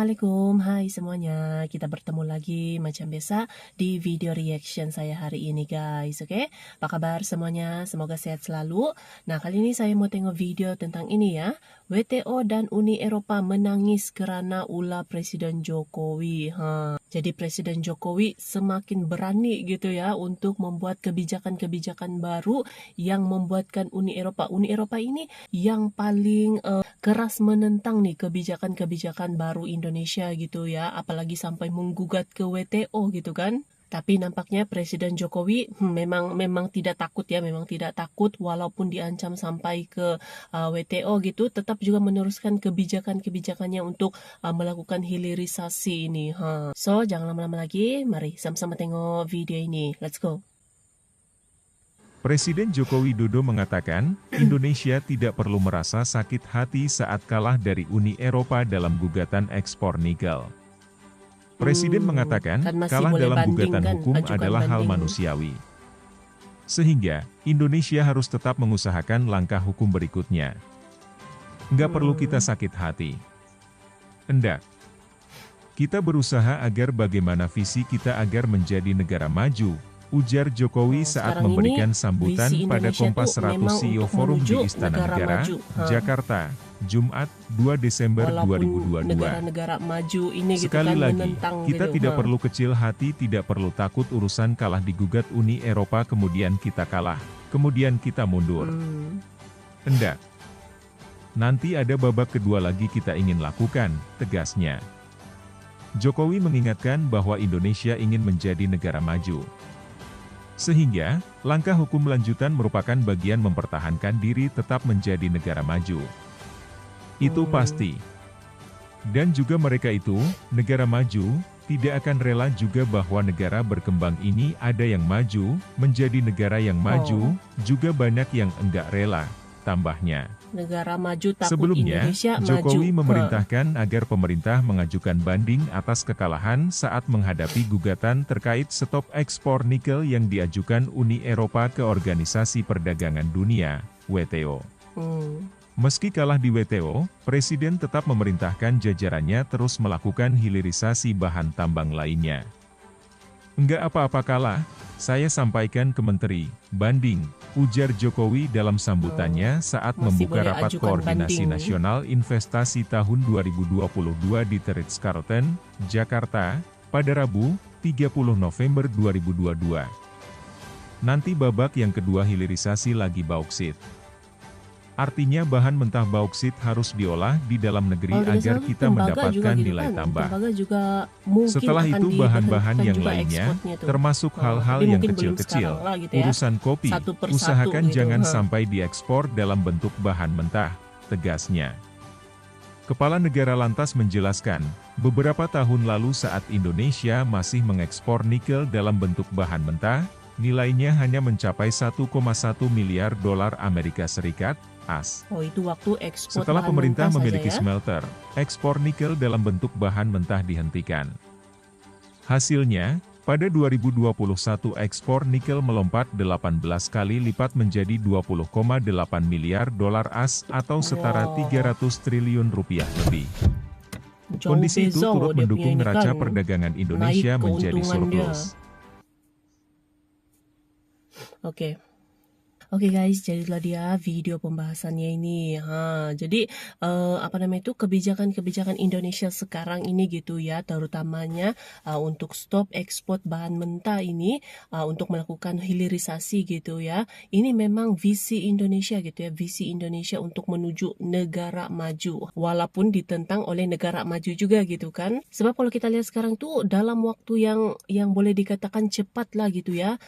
Assalamualaikum, hai semuanya. Kita bertemu lagi macam biasa di video reaction saya hari ini guys, oke? Apa kabar semuanya? Semoga sehat selalu. Nah, kali ini saya mau tengok video tentang ini ya. WTO dan Uni Eropa menangis kerana ulah Presiden Jokowi. Jadi Presiden Jokowi semakin berani gitu ya untuk membuat kebijakan-kebijakan baru yang membuatkan Uni Eropa ini yang paling keras menentang nih kebijakan-kebijakan baru Indonesia gitu ya, apalagi sampai menggugat ke WTO gitu kan. Tapi nampaknya Presiden Jokowi memang tidak takut ya, memang tidak takut walaupun diancam sampai ke WTO gitu, tetap juga meneruskan kebijakan-kebijakannya untuk melakukan hilirisasi ini. So, jangan lama-lama lagi, mari sama-sama tengok video ini. Let's go. Presiden Joko Widodo mengatakan, Indonesia tidak perlu merasa sakit hati saat kalah dari Uni Eropa dalam gugatan ekspor nikel. Presiden mengatakan, kan kalah dalam gugatan kan, hukum adalah hal manusiawi. Sehingga, Indonesia harus tetap mengusahakan langkah hukum berikutnya. Nggak perlu kita sakit hati. Enggak. Kita berusaha agar bagaimana visi kita agar menjadi negara maju, ujar Jokowi saat memberikan sambutan pada Kompas 100 CEO Forum di Istana Negara, Jakarta, Jumat 2 Desember 2022. Negara-negara maju ini Sekali gitu kan, lagi, kita tidak perlu kecil hati, tidak perlu takut urusan kalah digugat Uni Eropa kemudian kita kalah, kemudian kita mundur. Enggak. Nanti ada babak kedua lagi kita ingin lakukan, tegasnya. Jokowi mengingatkan bahwa Indonesia ingin menjadi negara maju. Sehingga, langkah hukum lanjutan merupakan bagian mempertahankan diri tetap menjadi negara maju. Itu pasti. Dan juga mereka itu, negara maju, tidak akan rela juga bahwa negara berkembang ini ada yang maju, menjadi negara yang maju, juga banyak yang enggak rela, tambahnya. Negara maju takut Sebelumnya, Indonesia Jokowi maju. memerintahkan agar pemerintah mengajukan banding atas kekalahan saat menghadapi gugatan terkait stop ekspor nikel yang diajukan Uni Eropa ke Organisasi Perdagangan Dunia, WTO. Meski kalah di WTO, Presiden tetap memerintahkan jajarannya terus melakukan hilirisasi bahan tambang lainnya. Enggak apa-apa kalah, saya sampaikan ke Menteri, banding, ujar Jokowi dalam sambutannya saat membuka rapat Koordinasi Nasional Investasi tahun 2022 di Ritz-Carlton, Jakarta, pada Rabu, 30 November 2022. Nanti babak yang kedua hilirisasi lagi bauksit. Artinya bahan mentah bauksit harus diolah di dalam negeri agar kita mendapatkan nilai tambah. Setelah itu bahan-bahan yang lainnya, termasuk hal-hal yang kecil-kecil, urusan kopi, usahakan jangan sampai diekspor dalam bentuk bahan mentah, tegasnya. Kepala negara lantas menjelaskan, beberapa tahun lalu saat Indonesia masih mengekspor nikel dalam bentuk bahan mentah, nilainya hanya mencapai 1,1 miliar dolar Amerika Serikat, AS. Itu waktu ekspor. Setelah pemerintah memiliki smelter, ekspor nikel dalam bentuk bahan mentah dihentikan. Hasilnya, pada 2021 ekspor nikel melompat 18 kali lipat menjadi 20,8 miliar dolar AS atau setara 300 triliun rupiah lebih. Kondisi itu turut mendukung neraca perdagangan Indonesia menjadi surplus. Oke guys, jadilah dia video pembahasannya ini. Jadi kebijakan-kebijakan Indonesia sekarang ini gitu ya, terutamanya untuk stop ekspor bahan mentah ini, untuk melakukan hilirisasi gitu ya. Ini memang visi Indonesia gitu ya, visi Indonesia untuk menuju negara maju, walaupun ditentang oleh negara maju juga gitu kan. Sebab kalau kita lihat sekarang tuh dalam waktu yang boleh dikatakan cepat lah gitu ya,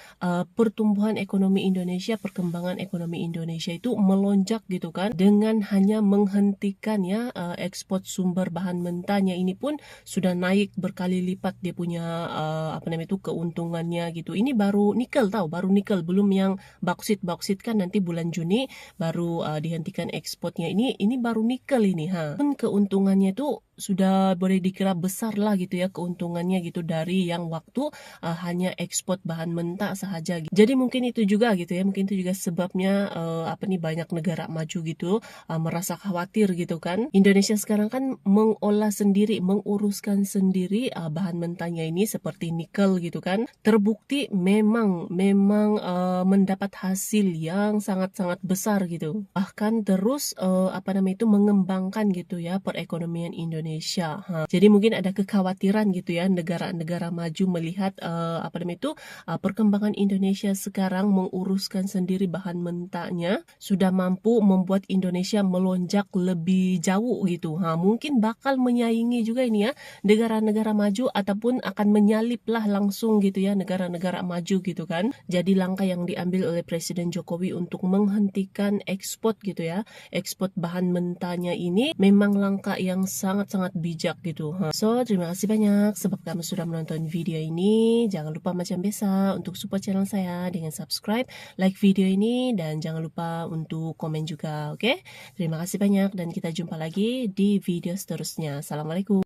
pertumbuhan ekonomi Indonesia, perkembangan ekonomi Indonesia itu melonjak gitu kan, dengan hanya menghentikan ya ekspor sumber bahan mentahnya ini pun sudah naik berkali lipat dia punya keuntungannya gitu. Ini baru nikel baru nikel, belum yang bauksit kan nanti bulan Juni baru dihentikan ekspornya. Ini baru nikel ini. Keuntungannya tuh sudah boleh dikira besar lah gitu ya keuntungannya gitu dari yang waktu hanya ekspor bahan mentah saja. Jadi mungkin itu juga gitu ya, mungkin itu juga sebabnya banyak negara maju gitu merasa khawatir gitu kan. Indonesia sekarang kan mengolah sendiri, menguruskan sendiri bahan mentahnya ini seperti nikel gitu kan. Terbukti memang mendapat hasil yang sangat-sangat besar gitu. Bahkan terus mengembangkan gitu ya perekonomian Indonesia. Jadi mungkin ada kekhawatiran gitu ya negara-negara maju melihat perkembangan Indonesia sekarang menguruskan sendiri bahan mentahnya sudah mampu membuat Indonesia melonjak lebih jauh gitu. Mungkin bakal menyaingi juga ini ya negara-negara maju ataupun akan menyalip lah langsung gitu ya negara-negara maju gitu kan. Jadi langkah yang diambil oleh Presiden Jokowi untuk menghentikan ekspor gitu ya, ekspor bahan mentahnya ini memang langkah yang sangat-sangat bijak gitu. So, terima kasih banyak sebab kamu sudah menonton video ini. Jangan lupa macam biasa untuk support channel saya dengan subscribe, like video ini, dan jangan lupa untuk komen juga, oke? Terima kasih banyak dan kita jumpa lagi di video seterusnya. Assalamualaikum.